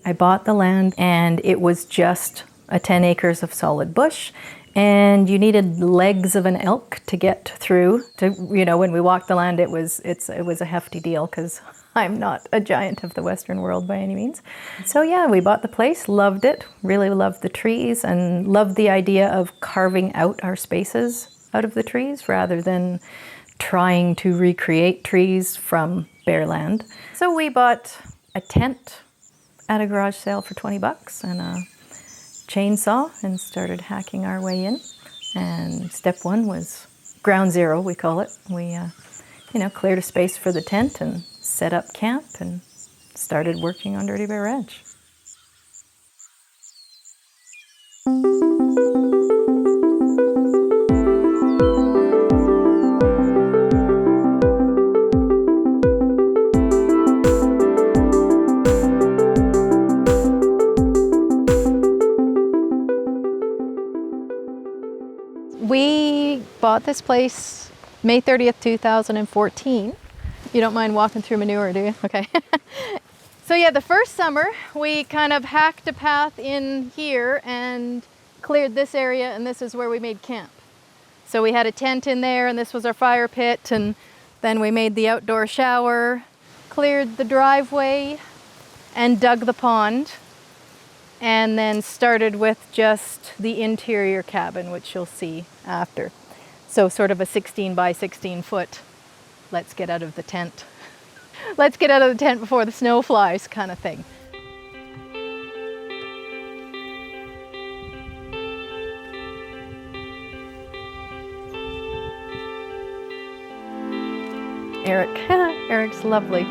I bought the land and it was just a 10 acres of solid bush. And you needed legs of an elk to get through. When we walked the land, it was a hefty deal because I'm not a giant of the Western world by any means. So yeah, we bought the place, loved it, really loved the trees, and loved the idea of carving out our spaces out of the trees rather than trying to recreate trees from bare land. So we bought a tent at a garage sale for $20 and a chainsaw and started hacking our way in. And step one was ground zero, we call it. We cleared a space for the tent and set up camp and started working on Dirty Bear Ranch. We bought this place May 30th, 2014. You don't mind walking through manure, do you? Okay. So yeah, the first summer we kind of hacked a path in here and cleared this area, and this is where we made camp. So we had a tent in there, and this was our fire pit, and then we made the outdoor shower, cleared the driveway, and dug the pond, and then started with just the interior cabin, which you'll see after. So sort of a 16 by 16 foot, let's get out of the tent. Let's get out of the tent before the snow flies kind of thing. Eric's lovely.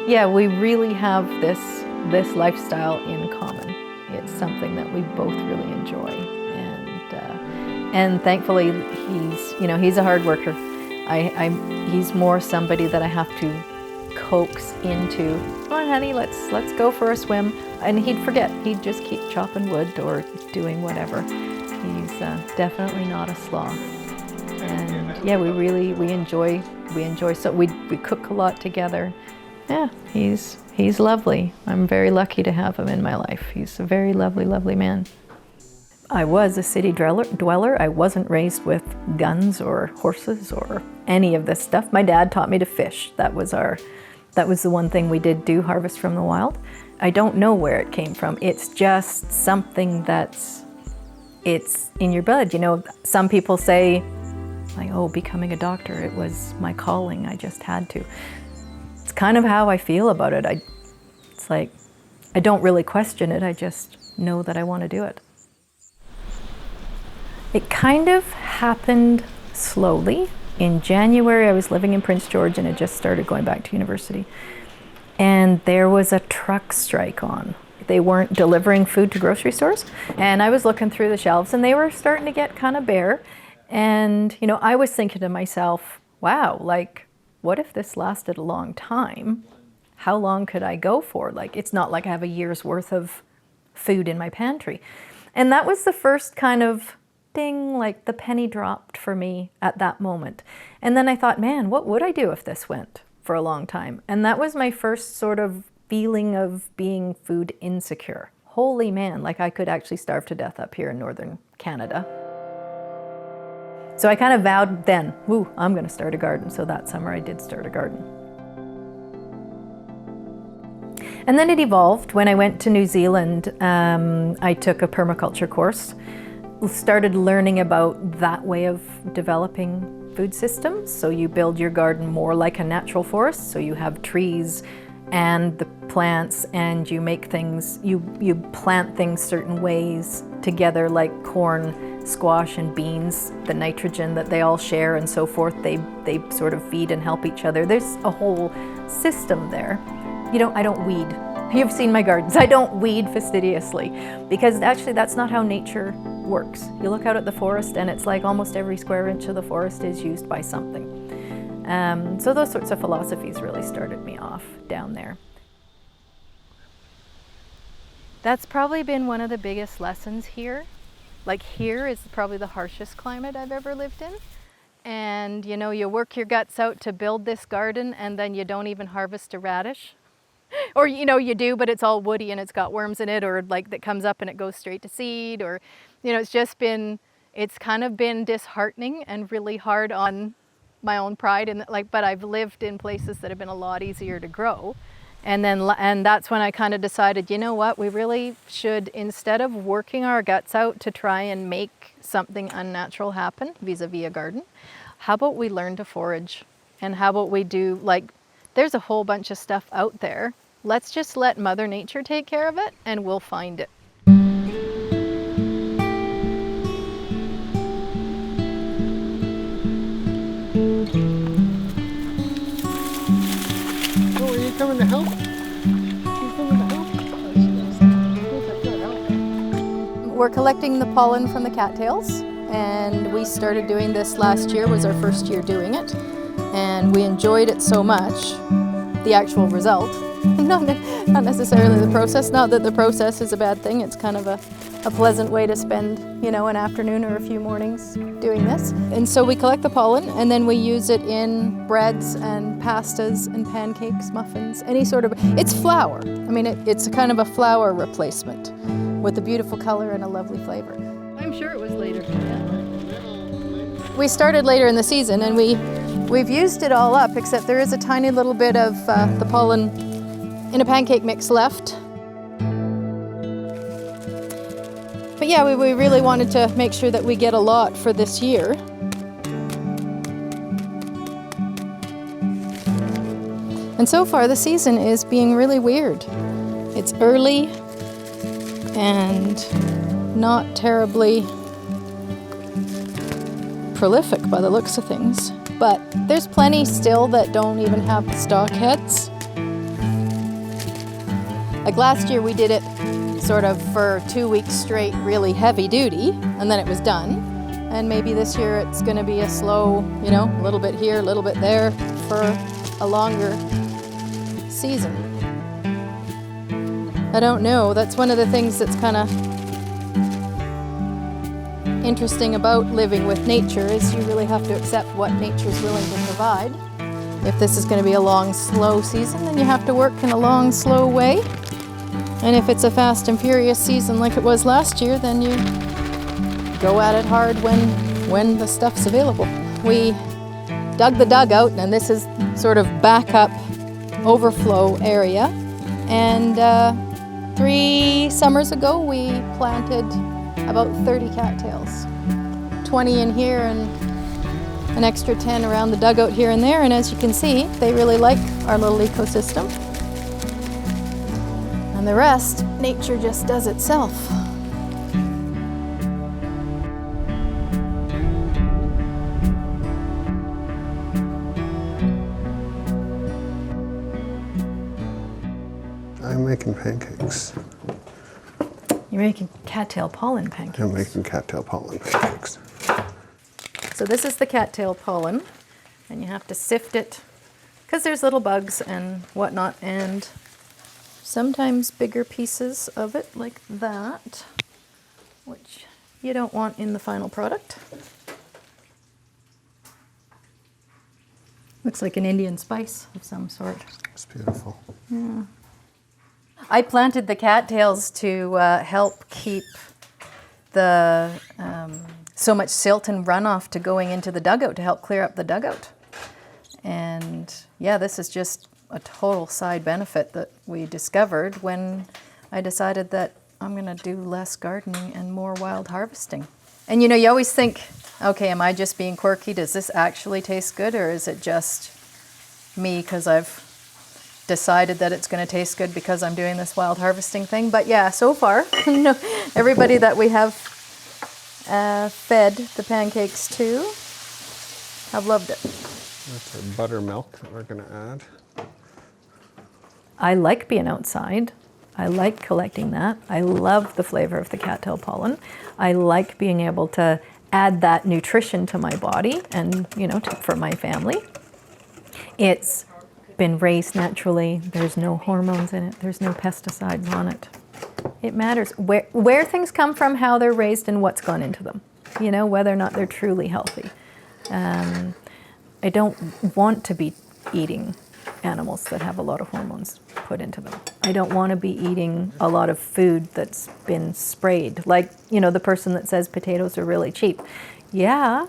Yeah, we really have this lifestyle in common. It's something that we both really enjoy, and thankfully he's a hard worker. He's more somebody that I have to coax into, come on honey, let's go for a swim, and he'd forget. He'd just keep chopping wood or doing whatever. He's definitely not a sloth. And yeah, we enjoy so we cook a lot together. Yeah, he's lovely. I'm very lucky to have him in my life. He's a very lovely man. I was a city dweller. I wasn't raised with guns or horses or any of this stuff. My dad taught me to fish. That was the one thing we did do, harvest from the wild. I don't know where it came from. It's just something it's in your blood. Some people say, like, oh, becoming a doctor, it was my calling. I just had to. It's kind of how I feel about it. It's like, I don't really question it. I just know that I want to do it. It kind of happened slowly. In January, I was living in Prince George and had just started going back to university. And there was a truck strike on. They weren't delivering food to grocery stores. And I was looking through the shelves and they were starting to get kind of bare. And, I was thinking to myself, wow, like, what if this lasted a long time? How long could I go for? Like, it's not like I have a year's worth of food in my pantry. And that was the first kind of ding, like the penny dropped for me at that moment. And then I thought, man, what would I do if this went for a long time? And that was my first sort of feeling of being food insecure. Holy man, like I could actually starve to death up here in northern Canada. So I kind of vowed then, I'm going to start a garden. So that summer I did start a garden. And then it evolved. When I went to New Zealand, I took a permaculture course, started learning about that way of developing food systems. So you build your garden more like a natural forest. So you have trees and the plants, and you make things, you plant things certain ways together, like corn, squash, and beans, the nitrogen that they all share and so forth, they sort of feed and help each other. There's a whole system there. I don't weed. You've seen my gardens. I don't weed fastidiously, because actually that's not how nature works. You look out at the forest and it's like almost every square inch of the forest is used by something. So those sorts of philosophies really started me off down there. That's probably been one of the biggest lessons here. Like, here is probably the harshest climate I've ever lived in. And you work your guts out to build this garden and then you don't even harvest a radish. Or, you know, you do, but it's all woody and it's got worms in it, or like that comes up and it goes straight to seed, or, you know, it's kind of been disheartening and really hard on my own pride. And like, but I've lived in places that have been a lot easier to grow. And that's when I kind of decided, you know what, we really should, instead of working our guts out to try and make something unnatural happen vis-a-vis a garden, how about we learn to forage? And how about we do, like, there's a whole bunch of stuff out there. Let's just let Mother Nature take care of it and we'll find it. Oh, are you coming to help? You coming to help? Oh, she does. Help. We're collecting the pollen from the cattails, and we started doing this last year, was our first year doing it, and we enjoyed it so much, the actual result, not necessarily the process, not that the process is a bad thing, it's kind of a pleasant way to spend, you know, an afternoon or a few mornings doing this. And so we collect the pollen and then we use it in breads and pastas and pancakes, muffins, any sort of, it's flour. I mean, it's kind of a flour replacement with a beautiful color and a lovely flavor. I'm sure it was later. We started later in the season and we've used it all up, except there is a tiny little bit of the pollen in a pancake mix left. But yeah, we really wanted to make sure that we get a lot for this year. And so far the season is being really weird. It's early and not terribly prolific by the looks of things. But there's plenty still that don't even have the stalk heads. Like last year we did it sort of for 2 weeks straight, really heavy duty, and then it was done. And maybe this year it's going to be a slow, you know, a little bit here, a little bit there for a longer season. I don't know. That's one of the things that's kind of interesting about living with nature is you really have to accept what nature's willing to provide. If this is going to be a long, slow season, then you have to work in a long, slow way. And if it's a fast and furious season like it was last year, then you go at it hard when the stuff's available. We dug the dugout, and this is sort of backup overflow area. And 3 summers ago, we planted about 30 cattails. 20 in here and an extra 10 around the dugout here and there. And as you can see, they really like our little ecosystem. And the rest, nature just does itself. I'm making pancakes. You're making cattail pollen pancakes. I'm making cattail pollen pancakes. So this is the cattail pollen, and you have to sift it because there's little bugs and whatnot, and sometimes bigger pieces of it like that, which you don't want in the final product. Looks like an Indian spice of some sort. It's beautiful. Yeah. I planted the cattails to help keep the so much silt and runoff to going into the dugout, to help clear up the dugout. And yeah, this is just a total side benefit that we discovered when I decided that I'm going to do less gardening and more wild harvesting. And you know, you always think, okay, am I just being quirky? Does this actually taste good, or is it just me because I've decided that it's going to taste good because I'm doing this wild harvesting thing? But yeah, so far, no, everybody that we have fed the pancakes to have loved it. That's our buttermilk that we're going to add. I like being outside. I like collecting that. I love the flavor of the cattail pollen. I like being able to add that nutrition to my body and, you know, for my family. It's been raised naturally. There's no hormones in it. There's no pesticides on it. It matters where things come from, how they're raised, and what's gone into them. You know, whether or not they're truly healthy. I don't want to be eating animals that have a lot of hormones put into them. I don't want to be eating a lot of food that's been sprayed. Like, you know, the person that says potatoes are really cheap. Yeah,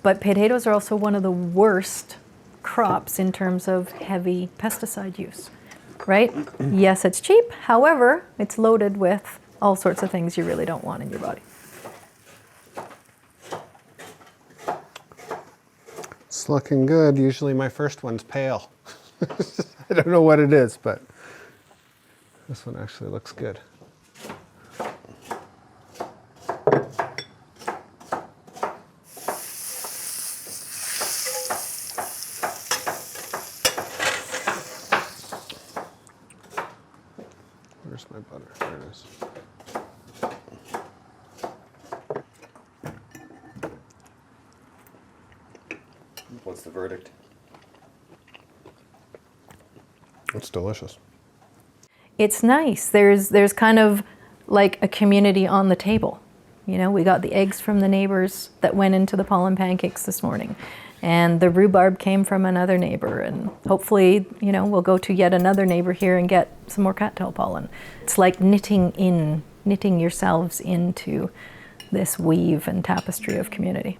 but potatoes are also one of the worst crops in terms of heavy pesticide use, right? Yes, it's cheap. However, it's loaded with all sorts of things you really don't want in your body. It's looking good. Usually my first one's pale. I don't know what it is, but this one actually looks good. Where's my butter? There it is. What's the verdict? It's delicious. It's nice. There's kind of like a community on the table. You know, we got the eggs from the neighbors that went into the pollen pancakes this morning. And the rhubarb came from another neighbor. And hopefully, you know, we'll go to yet another neighbor here and get some more cattail pollen. It's like knitting yourselves into this weave and tapestry of community.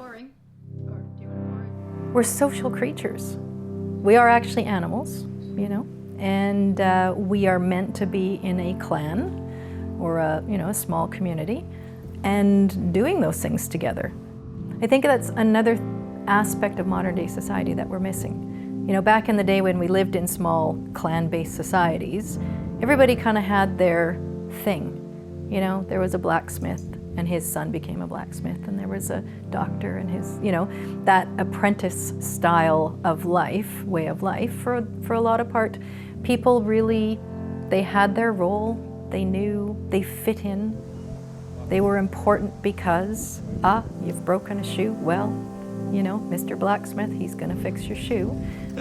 We're social creatures. We are actually animals, you know, and we are meant to be in a clan or a small community and doing those things together. I think that's another aspect of modern day society that we're missing. You know, back in the day when we lived in small clan-based societies, everybody kind of had their thing. You know, there was a blacksmith and his son became a blacksmith, and there was a doctor and his, you know, that apprentice style of life, way of life, for a lot of part, people really, they had their role, they knew, they fit in, they were important because, you've broken a shoe, well, you know, Mr. Blacksmith, he's gonna fix your shoe.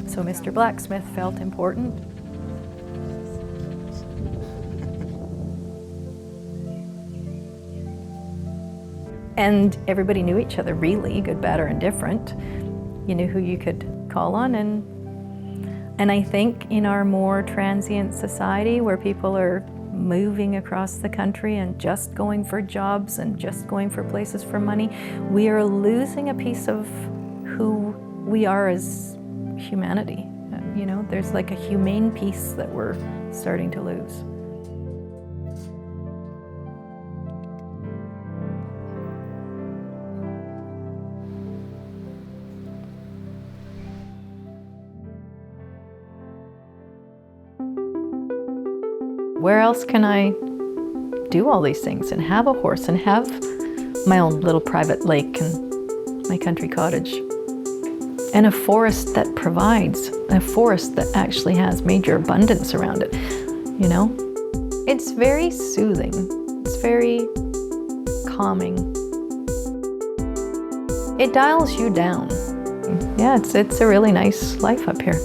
So Mr. Blacksmith felt important. And everybody knew each other, really, good, bad, or indifferent. You knew who you could call on, and I think in our more transient society where people are moving across the country and just going for jobs and just going for places for money, we are losing a piece of who we are as humanity. You know, there's like a humane piece that we're starting to lose. Where else can I do all these things and have a horse and have my own little private lake and my country cottage? And a forest that provides, a forest that actually has major abundance around it, you know? It's very soothing. It's very calming. It dials you down. Yeah, it's a really nice life up here.